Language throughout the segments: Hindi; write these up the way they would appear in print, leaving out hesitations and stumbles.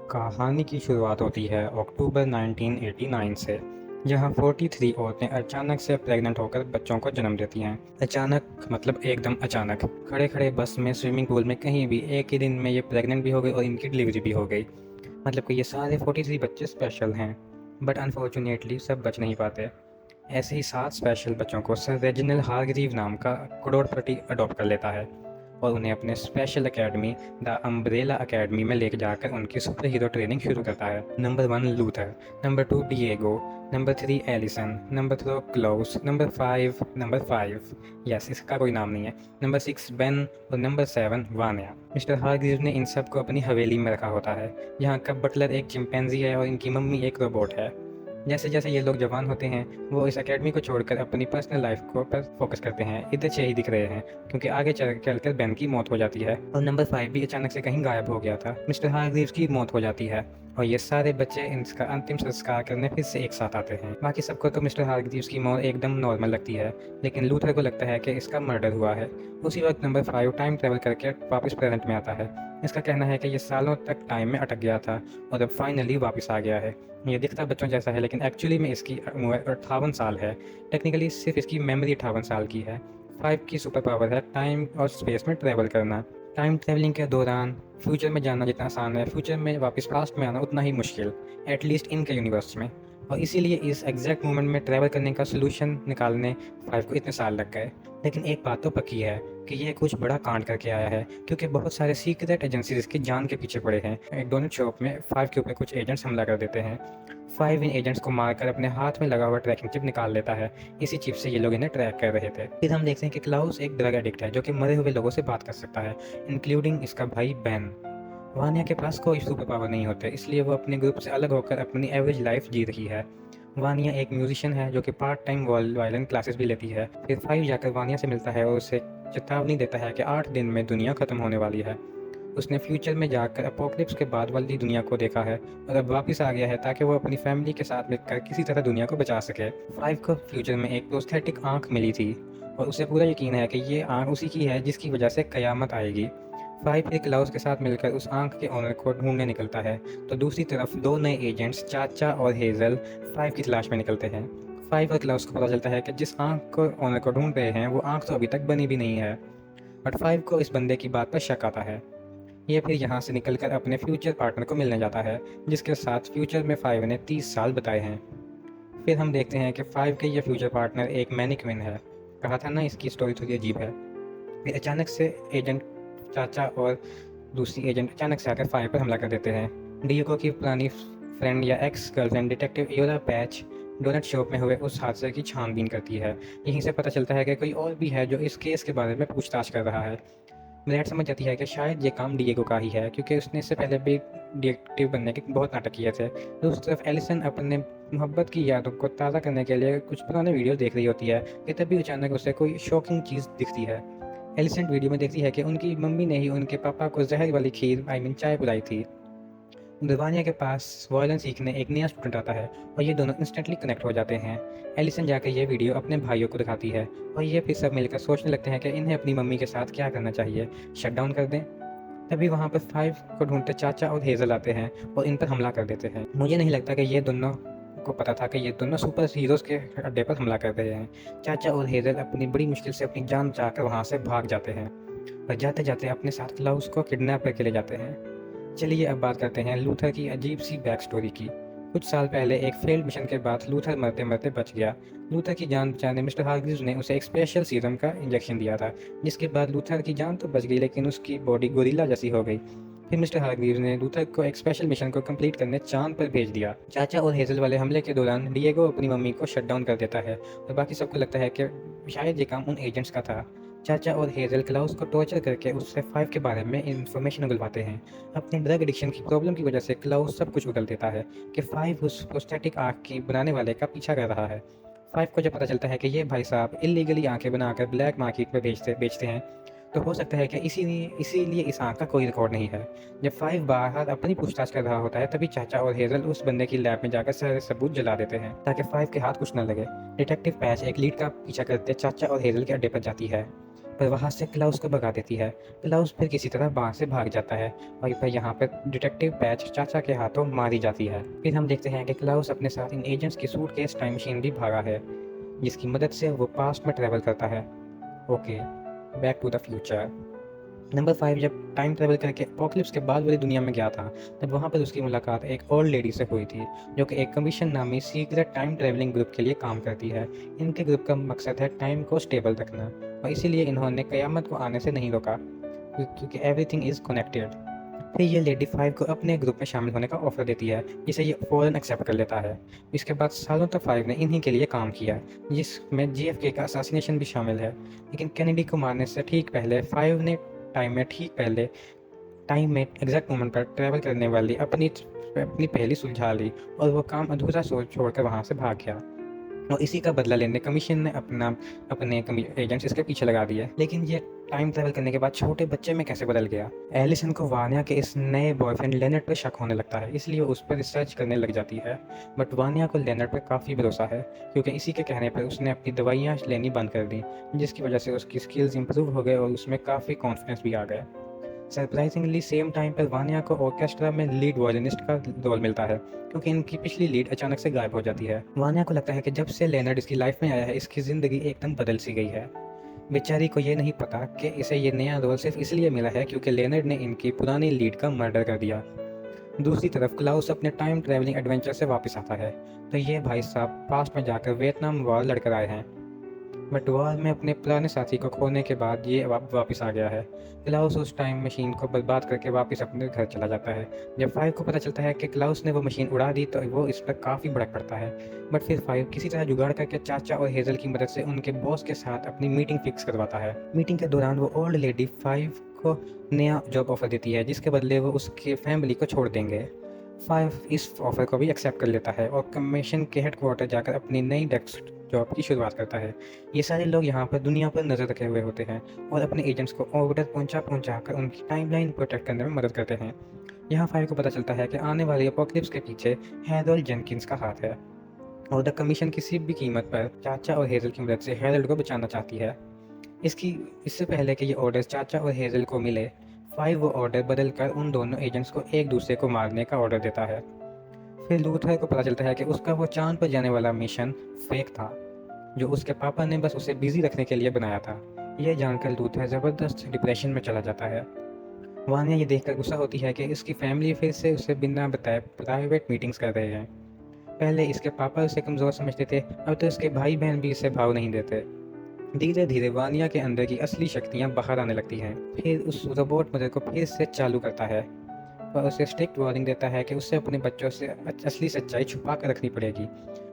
कहानी की शुरुआत होती है अक्टूबर 1989 से, जहां 43 औरतें अचानक से प्रेग्नेंट होकर बच्चों को जन्म देती हैं। अचानक मतलब एकदम अचानक, खड़े खड़े बस में, स्विमिंग पूल में, कहीं भी एक ही दिन में ये प्रेग्नेंट भी हो गई और इनकी डिलीवरी भी हो गई। मतलब कि ये सारे 43 बच्चे स्पेशल हैं, बट अनफॉर्चुनेटली सब बच नहीं पाते। ऐसे ही 7 स्पेशल बच्चों को सर रेजिनल हारग्रीव नाम का करोड़पति अडॉप्ट कर लेता है और उन्हें अपने special academy the umbrella academy में लेकर जाकर उनकी सुपर हीरो ट्रेनिंग शुरू करता है। Number 1 Luther, number 2 Diego, number 3 Allison, number 4 Klaus, number 5 yes इसका कोई नाम नहीं है, नंबर 6 बेन और नंबर 7 वानिया। मिस्टर हारग्रीव ने इन सबको अपनी हवेली में रखा होता है, यहाँ का बटलर एक चिंपैंजी है और इनकी मम्मी एक रोबोट है। जैसे जैसे ये लोग जवान होते हैं, वो इस एकेडमी को छोड़कर अपनी पर्सनल लाइफ को पर फोकस करते हैं। इधर से ही दिख रहे हैं, क्योंकि आगे चल कर बेन की मौत हो जाती है और नंबर 5 भी अचानक से कहीं गायब हो गया था। मिस्टर हारग्रीव्स की मौत हो जाती है और ये सारे बच्चे इनका अंतिम संस्कार करने फिर से एक साथ आते हैं। बाकी सबको तो मिस्टर हारग्रीव्स की मौत एकदम नॉर्मल लगती है, लेकिन लूथर को लगता है कि इसका मर्डर हुआ है। उसी वक्त नंबर 5 टाइम ट्रेवल करके वापस प्रेजेंट में आता है। इसका कहना है कि ये सालों तक टाइम में अटक गया था और अब फाइनली वापस आ गया है। ये दिखता बच्चों जैसा है, लेकिन एक्चुअली में इसकी उम्र 58 साल है। टेक्निकली सिर्फ इसकी मेमोरी 58 साल की है। 5 की सुपर पावर है टाइम और स्पेस में ट्रैवल करना। टाइम ट्रैवलिंग के दौरान फ्यूचर में जाना जितना आसान है, फ्यूचर में वापस पास्ट में आना उतना ही मुश्किल, एटलीस्ट इनके यूनिवर्स में। और इसीलिए इस एग्जैक्ट मोमेंट में ट्रैवल करने का सोल्यूशन निकालने 5 को इतने साल लग गए। लेकिन एक बात तो पक्की है कि ये कुछ बड़ा कांड करके आया है, क्योंकि बहुत सारे सीक्रेट एजेंसीज इसकी जान के पीछे पड़े हैं। एक डोनट शॉप में 5 के ऊपर कुछ एजेंट्स हमला कर देते हैं। 5 इन एजेंट्स को मारकर अपने हाथ में लगा हुआ ट्रैकिंग चिप निकाल लेता है। इसी चिप से ये लोग इन्हें ट्रैक कर रहे थे। फिर हम देखते हैं कि क्लाउस एक ड्रग एडिक्ट है जो कि मरे हुए लोगों से बात कर सकता है, इंक्लूडिंग इसका भाई बेन। वानिया के पास कोई सुपर पावर नहीं होते, इसलिए वो अपने ग्रुप से अलग होकर अपनी एवरेज लाइफ जी रही है। वानिया एक म्यूजिशियन है जो कि पार्ट टाइम वायलिन क्लासेस भी लेती है। फिर 5 जाकर वानिया से मिलता है और उसे चेतावनी देता है कि 8 दिन में दुनिया खत्म होने वाली है। उसने फ्यूचर में जाकर अपोकलिप्स के बाद वाली दुनिया को देखा है और अब वापस आ गया है ताकि वो अपनी फैमिली के साथ मिलकर किसी तरह दुनिया को बचा सके। 5 को फ्यूचर में एक प्रोस्थेटिक आंख मिली थी और उसे पूरा यकीन है कि ये आंख उसी की है जिसकी वजह से कयामत आएगी। 5 एक क्लाउस के साथ मिलकर उस आंख के ओनर को ढूंढने निकलता है, तो दूसरी तरफ 2 नए एजेंट्स चाचा और हेजल 5 की तलाश में निकलते हैं। 5 और क्लाउस को पता चलता है कि जिस आंख को ओनर को ढूंढ रहे हैं वो आंख तो अभी तक बनी भी नहीं है, बट 5 को इस बंदे की बात पर शक आता है। ये फिर यहाँ से निकलकर अपने फ्यूचर पार्टनर को मिलने जाता है, जिसके साथ फ्यूचर में 5 ने 30 साल बताए हैं। फिर हम देखते हैं कि 5 के ये फ्यूचर पार्टनर एक मैनिक्विन है। कहा था ना इसकी स्टोरी थोड़ी अजीब है। फिर अचानक से एजेंट चाचा और दूसरी एजेंट अचानक से आकर 5 पर हमला कर देते हैं। डियोको की पुरानी फ्रेंड या एक्स गर्लफ्रेंड डिटेक्टिव योदा पैच डोनट शॉप में हुए उस हादसे की छानबीन करती है। यहीं से पता चलता है कि कोई और भी है जो इस केस के बारे में पूछताछ कर रहा है। ब्रैड समझ जाती है कि शायद ये काम डिएगो का ही है, क्योंकि उसने इससे पहले भी डिटेक्टिव बनने के बहुत नाटक किए थे। दूसरी तरफ एलिसन अपने मोहब्बत की यादों को ताज़ा करने के लिए कुछ पुराने वीडियो देख रही होती है कि तभी अचानक उसे कोई शॉकिंग चीज़ दिखती है। एलिसन वीडियो में देखती है कि उनकी मम्मी ने ही उनके पापा को जहर वाली खीर चाय पिलाई थी। दुर्वानिया के पास वायलिन सीखने एक नया स्टूडेंट आता है और ये दोनों इंस्टेंटली कनेक्ट हो जाते हैं। एलिसन जाकर ये वीडियो अपने भाइयों को दिखाती है और ये फिर सब मिलकर सोचने लगते हैं कि इन्हें अपनी मम्मी के साथ क्या करना चाहिए, शट डाउन कर दें। तभी वहाँ पर 5 को ढूंढते चाचा और हेजल आते हैं और इन पर हमला कर देते हैं। मुझे नहीं लगता कि ये दोनों को पता था कि ये दोनों सुपर हीरोज़ के अड्डे पर हमला कर रहे हैं। चाचा और हेजल अपनी बड़ी मुश्किल से अपनी जान बचाकर वहाँ से भाग जाते हैं और जाते जाते अपने साथ क्लाउस को किडनैप करके ले जाते हैं। चलिए अब बात करते हैं लूथर की अजीब सी बैक स्टोरी की। कुछ साल पहले एक फेल्ड मिशन के बाद लूथर मरते मरते बच गया। लूथर की जान बचाने मिस्टर हारग्रीव्स ने उसे एक स्पेशल सीरम का इंजेक्शन दिया था, जिसके बाद लूथर की जान तो बच गई, लेकिन उसकी बॉडी गोरिल्ला जैसी हो गई। फिर मिस्टर हारग्रीव्स ने लूथर को एक स्पेशल मिशन को कंप्लीट करने चांद पर भेज दिया। चाचा और हेजल वाले हमले के दौरान डिएगो अपनी मम्मी को शट डाउन कर देता है और बाकी सबको लगता है कि शायद ये काम उन एजेंट्स का था। चाचा और हेजल क्लाउस को टॉर्चर करके उससे 5 के बारे में इंफॉर्मेशन उगलवाते हैं। अपनी ड्रग एडिक्शन की प्रॉब्लम की वजह से क्लाउस सब कुछ उगल देता है कि 5 उस प्रोस्थेटिक आँख की बनाने वाले का पीछा कर रहा है। 5 को जब पता चलता है कि ये भाई साहब इलीगली आंखें बनाकर ब्लैक मार्केट में बेचते हैं, तो हो सकता है कि इसीलिए इस आँख का कोई रिकॉर्ड नहीं है। जब 5 बाहर अपनी पूछताछ कर रहा होता है, तभी चाचा और हेजल उस बंदे की लैब में जाकर सारे सबूत जला देते हैं ताकि 5 के हाथ कुछ न लगे। डिटेक्टिव पैच एक लीड का पीछा करते चाचा और हेजल के अड्डे पर जाती है। पर वहाँ से क्लाउस को भगा देती है। क्लाउस फिर किसी तरह वहाँ से भाग जाता है और फिर यहाँ पर डिटेक्टिव पैच चाचा के हाथों मारी जाती है। फिर हम देखते हैं कि क्लाउस अपने साथ इन एजेंट्स की सूटकेस टाइम मशीन भी भागा है, जिसकी मदद से वो पास्ट में ट्रैवल करता है। Okay, back to the future. Number 5, जब टाइम ट्रैवल करके अपोकलिप्स के बाद वाली दुनिया में गया था, तब वहाँ पर उसकी मुलाकात एक ओल्ड लेडी से हुई थी, जो कि एक कमीशन नामी सीक्रेट टाइम ट्रैवलिंग ग्रुप के लिए काम करती है। इनके ग्रुप का मकसद है टाइम को स्टेबल रखना, और इसीलिए इन्होंने क़यामत को आने से नहीं रोका, क्योंकि एवरीथिंग इज़ कनेक्टेड। फिर ये लेडी 5 को अपने ग्रुप में शामिल होने का ऑफर देती है, जिसे ये फ़ौरन एक्सेप्ट कर लेता है। इसके बाद सालों तक 5 ने इन्हीं के लिए काम किया, जिसमें JFK का असैसिनेशन भी शामिल है। लेकिन कैनेडी को मारने से ठीक पहले 5 ने टाइम में एग्जैक्ट मोमेंट पर ट्रैवल करने वाली अपनी अपनी पहली सुलझा ली, और वो काम अधूरा सोच छोड़कर वहाँ से भाग गया। और इसी का बदला लेने कमीशन ने अपने एजेंट्स इसके पीछे लगा दिए। लेकिन ये टाइम ट्रैवल करने के बाद छोटे बच्चे में कैसे बदल गया? एलिसन को वानिया के इस नए बॉयफ्रेंड लेनर्ड पर शक होने लगता है, इसलिए वो उस पर रिसर्च करने लग जाती है। बट वानिया को लेनर्ड पर काफ़ी भरोसा है, क्योंकि इसी के कहने पर उसने अपनी दवाइयाँ लेनी बंद कर दी, जिसकी वजह से उसकी स्किल्स इंप्रूव हो गए और उसमें काफ़ी कॉन्फिडेंस भी आ गया। सरप्राइजिंगली सेम टाइम पर वानिया को ऑर्केस्ट्रा में लीड वायलिनिस्ट का रोल मिलता है, क्योंकि इनकी पिछली लीड अचानक से गायब हो जाती है। वानिया को लगता है कि जब से लेनर्ड इसकी लाइफ में आया है, इसकी ज़िंदगी एकदम बदल सी गई है। बेचारी को ये नहीं पता कि इसे ये नया रोल सिर्फ इसलिए मिला है क्योंकि लेनर्ड ने इनकी पुरानी लीड का मर्डर कर दिया। दूसरी तरफ क्लाउस अपने टाइम ट्रैवलिंग एडवेंचर से वापस आता है, तो ये भाई साहब पास्ट में जाकर वियतनाम वॉर लड़कर आए हैं। बट वॉर में अपने पुराने साथी को खोने के बाद ये वापस आ गया है। क्लाउस उस टाइम मशीन को बर्बाद करके वापस अपने घर चला जाता है। जब 5 को पता चलता है कि क्लाउस ने वो मशीन उड़ा दी, तो वो इस पर काफ़ी भड़क पड़ता है। बट फिर 5 किसी तरह जुगाड़ करके चाचा और हेजल की मदद से उनके बॉस के साथ अपनी मीटिंग फिक्स करवाता है। मीटिंग के दौरान वो ओल्ड लेडी 5 को नया जॉब ऑफर देती है, जिसके बदले वो उसके फैमिली को छोड़ देंगे। 5 इस ऑफर को भी एक्सेप्ट कर लेता है और कमीशन के हेडक्वार्टर जाकर अपनी नई डेस्क जॉब की शुरुआत करता है। ये सारे लोग यहाँ पर दुनिया पर नज़र रखे हुए होते हैं और अपने एजेंट्स को ऑर्डर पहुँचा कर उनकी टाइमलाइन प्रोटेक्ट करने में मदद करते हैं। यहाँ 5 को पता चलता है कि आने वाली एपोकलिप्स के पीछे हैरोल्ड जेनकिंस का हाथ है, और द कमीशन किसी भी कीमत पर चाचा और हेजल की मदद से हैरोल्ड को बचाना चाहती है। इससे पहले कि ये ऑर्डर्स चाचा और हेजल को मिले, 5 वो ऑर्डर बदल कर उन दोनों एजेंट्स को एक दूसरे को मारने का ऑर्डर देता है। फिर लूथर को पता चलता है कि उसका वो चांद पर जाने वाला मिशन फेक था, जो उसके पापा ने बस उसे बिजी रखने के लिए बनाया था। यह जानकर लूथर ज़बरदस्त डिप्रेशन में चला जाता है। वानिया ये देखकर गुस्सा होती है कि इसकी फैमिली फिर से उसे बिना बताए प्राइवेट मीटिंग्स कर रहे हैं। पहले इसके पापा उसे कमज़ोर समझते थे, अब तो इसके भाई बहन भी इसे भाव नहीं देते। धीरे धीरे वानिया के अंदर की असली शक्तियाँ बाहर आने लगती हैं। फिर उस रोबोट मदर को फिर से चालू करता है और उसे स्ट्रिक्ट वार्निंग देता है कि उसे अपने बच्चों से असली सच्चाई छुपा कर रखनी पड़ेगी।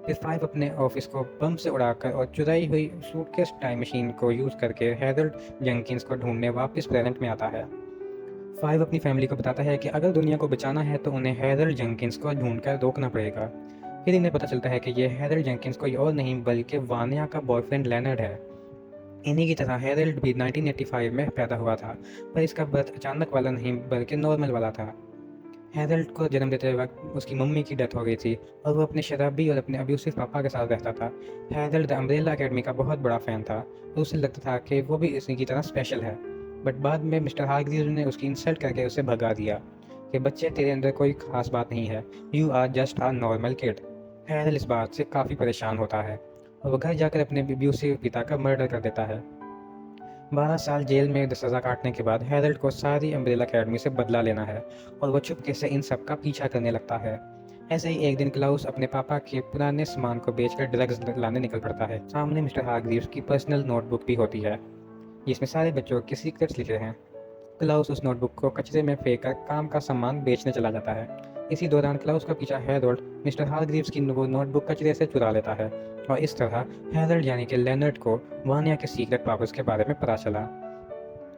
फिर 5 अपने ऑफिस को बम से उड़ाकर और चुराई हुई सूटकेस टाइम मशीन को यूज़ करके हैरोल्ड जेनकिंस को ढूंढने वापस प्लेनेट में आता है। 5 अपनी फैमिली को बताता है कि अगर दुनिया को बचाना है तो उन्हें हैरोल्ड जेनकिंस को ढूंढकर रोकना पड़ेगा। फिर इन्हें पता चलता है कि यह हैरोल्ड जेनकिंस कोई और नहीं बल्कि वानिया का बॉयफ्रेंड लेनर्ड है। इन्हीं की तरह हैरोल्ड भी 1985 में पैदा हुआ था, पर इसका बर्थ अचानक वाला नहीं बल्कि नॉर्मल वाला था। हैरोल्ड को जन्म देते वक्त उसकी मम्मी की डेथ हो गई थी और वो अपने शराबी और अपने अब्यूसिव पापा के साथ रहता था। हैरोल्ड द अम्ब्रेला अकेडमी का बहुत बड़ा फ़ैन था और उसे लगता था कि वो भी इसी की तरह स्पेशल है। बट बाद में मिस्टर हार्ग्रीव्स ने उसकी इंसल्ट करके उसे भगा दिया कि बच्चे, तेरे अंदर कोई ख़ास बात नहीं है, you are just a normal kid. Harold इस बात से काफ़ी परेशान होता है और वह घर जाकर अपने अब्यूसिव पिता का मर्डर कर देता है। 12 साल जेल में सज़ा काटने के बाद हैरोल्ड को सारी अम्ब्रेला अकेडमी से बदला लेना है और वह चुपके से इन सब का पीछा करने लगता है। ऐसे ही एक दिन क्लाउस अपने पापा के पुराने सामान को बेचकर ड्रग्स लाने निकल पड़ता है। सामने मिस्टर हार्ग्रीव्स की पर्सनल नोटबुक भी होती है, जिसमें सारे बच्चों के सीक्रेट्स लिखे हैं। क्लाउस उस नोटबुक को कचरे में फेंककर काम का सामान बेचने चला जाता है। इसी दौरान क्लाउस का पीछा हैरोल्ड मिस्टर हार्ग्रीव्स की वो नोटबुक कचरे से चुरा लेता है और इस तरह हैरोल्ड यानी कि लेनर्ड को वानिया के सीक्रेट पावर्स के बारे में पता चला।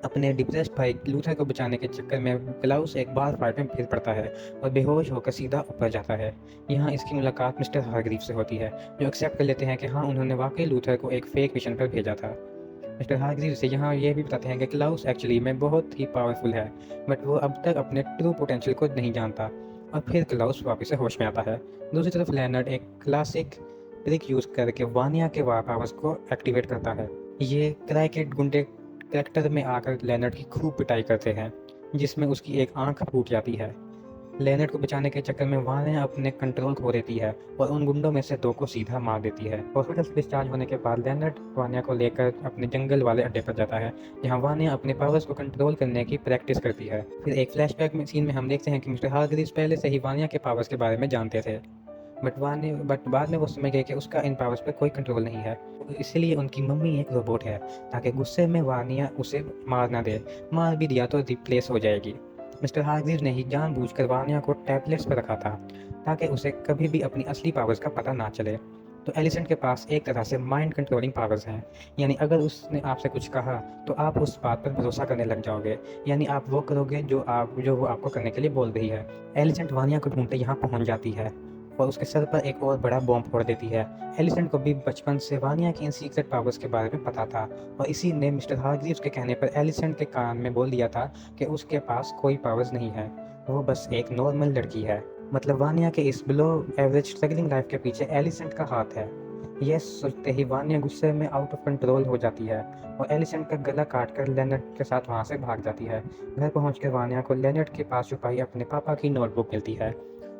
अपने डिप्रेस्ड भाई लूथर को बचाने के चक्कर में क्लाउस एक बार फाइट में फिर पड़ता है और बेहोश होकर सीधा ऊपर जाता है। यहाँ इसकी मुलाकात मिस्टर हार्ग्रीव से होती है, जो एक्सेप्ट कर लेते हैं कि हाँ, उन्होंने वाकई लूथर को एक फेक मिशन पर भेजा था। मिस्टर हार्ग्रीव से यहाँ ये भी बताते हैं कि क्लाउस एक्चुअली में बहुत ही पावरफुल है, बट वो अब तक अपने ट्रू पोटेंशियल को नहीं जानता। और फिर क्लाउस वापस से होश में आता है। दूसरी तरफ लेनर्ड एक क्लासिक ट्रिक यूज़ करके वानिया के पावर्स को एक्टिवेट करता है। ये क्राइकेट गुंडे ट्रैक्टर में आकर लेनर्ड की खूब पिटाई करते हैं, जिसमें उसकी एक आंख फूट जाती है। लेनर्ड को बचाने के चक्कर में वान्या अपने कंट्रोल खो देती है और उन गुंडों में से 2 को सीधा मार देती है। हॉस्पिटल से डिस्चार्ज होने के बाद लेनर्ड वान्या को लेकर अपने जंगल वाले अड्डे पर जाता है, जहां वान्या अपने पावर्स को कंट्रोल करने की प्रैक्टिस करती है। फिर एक फ्लैशबैक में सीन में हम देखते हैं कि मिस्टर हार्ग्रीव्स पहले से ही वान्या के पावर्स के बारे में जानते थे, बट बाद में वो समझ गए कि उसका इन पावर्स पर कोई कंट्रोल नहीं है। इसीलिए उनकी मम्मी एक रोबोट है, ताकि गुस्से में वानिया उसे मार ना दे। मार भी दिया तो रिप्लेस हो जाएगी। मिस्टर हार्ग्रीव्स ने ही जानबूझकर वानिया को टैबलेट्स पर रखा था, ताकि उसे कभी भी अपनी असली पावर्स का पता ना चले। तो एलिसेंट के पास एक तरह से माइंड कंट्रोलिंग पावर्स हैं, यानी अगर उसने आपसे कुछ कहा तो आप उस बात पर भरोसा करने लग जाओगे, यानी आप वो करोगे जो वो आपको करने के लिए बोल रही है। एलिसेंट वानिया को ढूंढते यहाँ पहुँच जाती है और उसके सर पर एक और बड़ा बॉम्ब फोड़ देती है। एलिसेंट को भी बचपन से वानिया की इन सीक्रेट पावर्स के बारे में पता था, और इसी ने मिस्टर हार्ग्रीव्स के कहने पर एलिसेंट के कान में बोल दिया था कि उसके पास कोई पावर्स नहीं है, वो बस एक नॉर्मल लड़की है। मतलब वानिया के इस बिलो एवरेज स्ट्रगलिंग लाइफ के पीछे एलिसेंट का हाथ है। यह सोचते ही वानिया गुस्से में आउट ऑफ कंट्रोल हो जाती है और एलिसेंट का गला काटकर लेनर्ड के साथ वहाँ से भाग जाती है। घर पहुंचकर वानिया को लेनर्ड के पास छुपाई अपने पापा की नोटबुक मिलती है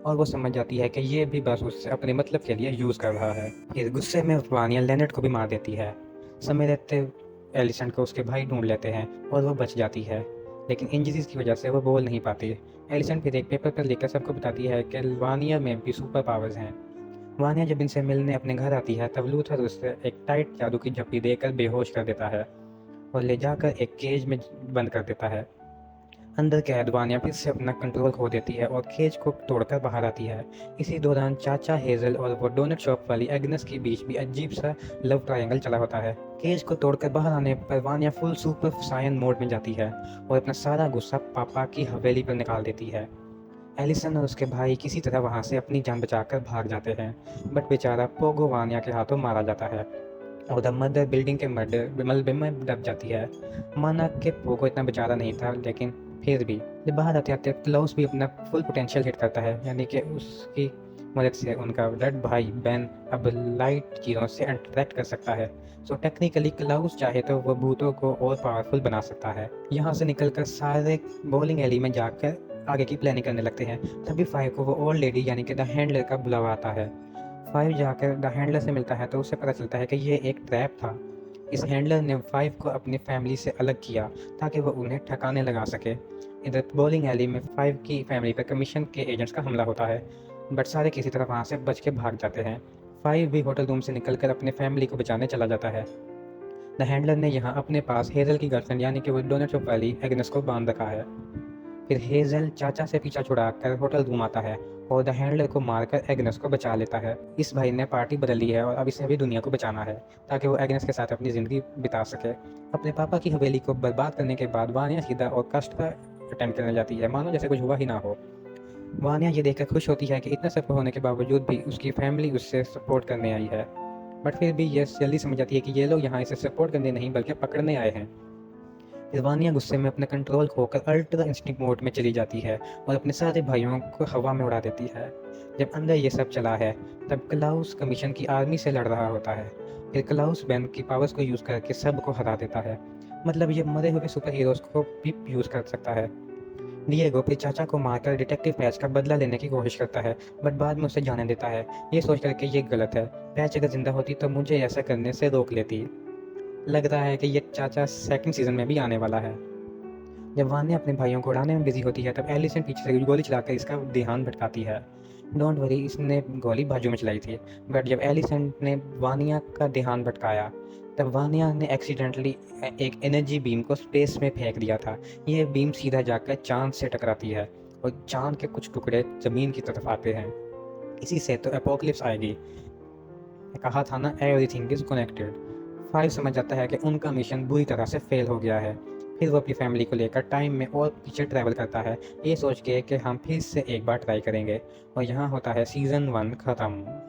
और वो समझ जाती है कि ये भी बस उससे अपने मतलब के लिए यूज़ कर रहा है। फिर गुस्से में वानिया लेनर्ड को भी मार देती है। समय रहते एलिसेंट को उसके भाई ढूंढ लेते हैं और वो बच जाती है, लेकिन इंजरीज की वजह से वो बोल नहीं पाती। एलिसेंट फिर एक पेपर पर लिखकर सबको बताती है कि वानिया में भी सुपर पावर्स हैं। वानिया जब इनसे मिलने अपने घर आती है तब लूथर उसे एक टाइट जादू की झप्पी देकर बेहोश कर देता है और ले जाकर एक केज में बंद कर देता है। अंदर कैद वानिया फिर से अपना कंट्रोल खो देती है और केज को तोड़कर बाहर आती है। इसी दौरान चाचा हेजल और वो डोनट शॉप वाली एग्नेस के बीच भी अजीब सा लव ट्रायंगल चला होता है। केज को तोड़कर बाहर आने पर Vania full super saiyan mode में जाती है और अपना सारा गुस्सा पापा की हवेली पर निकाल देती है। एलिसन और उसके भाई किसी तरह वहां से अपनी जान बचाकर भाग जाते हैं, बट बेचारा पोगो वानिया के हाथों मारा जाता है और द मदर बिल्डिंग के मलबे में दब जाती है। माना कि पोगो इतना बेचारा नहीं था, लेकिन फिर भी जब बाहर आते आते क्लाउस भी अपना फुल पोटेंशियल हिट करता है, यानी कि उसकी मदद से उनका रेड भाई बेन अब लाइट चीज़ों से इंटरेक्ट कर सकता है। सो टेक्निकली क्लाउस चाहे तो वह भूतों को और पावरफुल बना सकता है। यहाँ से निकलकर सारे बॉलिंग एली में जाकर आगे की प्लानिंग करने लगते हैं। तभी 5 को वो ओल्ड लेडी यानी कि द हैंडलर का बुलावा आता है। 5 जाकर द हैंडलर से मिलता है तो उसे पता चलता है कि ये एक ट्रैप था। इस हैंडलर ने 5 को अपनी फैमिली से अलग किया ताकि वह उन्हें ठकाने लगा सके। इधर बॉलिंग एली में 5 की फैमिली पर कमीशन के एजेंट्स का हमला होता है, बट सारे किसी तरह वहाँ से बच के भाग जाते हैं। 5 भी होटल रूम से निकलकर अपने फैमिली को बचाने चला जाता है। द हैंडलर ने यहाँ अपने पास हेजल की गर्लफ्रेंड यानी कि वो डोनट शॉप वाली एग्नेस को बांध रखा है। फिर हेजल चाचा से पीछा छुड़ाकर होटल रूम आता है और द हैंडलर को मारकर एग्नेस को बचा लेता है। इस भाई ने पार्टी बदल ली है और अब इसे भी दुनिया को बचाना है ताकि वो एग्नेस के साथ अपनी ज़िंदगी बिता सके। अपने पापा की हवेली को बर्बाद करने के बाद वानिया सीधा और कष्ट का अटेंड करने जाती है, मानो जैसे कुछ हुआ ही ना हो। वानिया ये देखकर खुश होती है कि इतना सब होने के बावजूद भी उसकी फैमिली उससे सपोर्ट करने आई है, बट फिर भी ये जल्दी समझ जाती है कि ये लोग यहाँ इसे सपोर्ट करने नहीं बल्कि पकड़ने आए हैं। फिर वानिया गुस्से में अपना कंट्रोल खोकर अल्ट्रा इंस्टिंक्ट मोड में चली जाती है और अपने सारे भाइयों को हवा में उड़ा देती है। जब अंदर ये सब चला है तब क्लाउस कमीशन की आर्मी से लड़ रहा होता है। फिर क्लाउस बैन की पावर्स को यूज़ करके सबको हरा देता है। मतलब ये मरे हुए सुपर हीरोज़ को भी यूज़ कर सकता है। डिएगो फिर चाचा को मारकर डिटेक्टिव पैच का बदला लेने की कोशिश करता है, बट बाद में उसे जाने देता है, ये सोचकर कि ये गलत है। पैच अगर जिंदा होती तो मुझे ऐसा करने से रोक लेती। लग रहा है कि ये चाचा सेकंड सीजन में भी आने वाला है। जब वानिया अपने भाइयों को उड़ाने में बिजी होती है तब एलिसेंट पीछे से गोली चलाकर इसका ध्यान भटकाती है। डोंट वरी, इसने गोली बाजू में चलाई थी, बट जब एलिसेंट ने वानिया का ध्यान भटकाया तब वानिया ने एक्सीडेंटली एक एनर्जी बीम को स्पेस में फेंक दिया था। यह बीम सीधा जाकर चांद से टकराती है और चांद के कुछ टुकड़े ज़मीन की तरफ आते हैं। इसी से तो एपोकलिप्स आएगी। कहा था ना, एवरीथिंग इज कनेक्टेड। 5 समझ जाता है कि उनका मिशन बुरी तरह से फेल हो गया है। फिर वो अपनी फैमिली को लेकर टाइम में और पीछे ट्रैवल करता है, ये सोच के कि हम फिर से एक बार ट्राई करेंगे। और यहाँ होता है सीज़न 1 ख़त्म।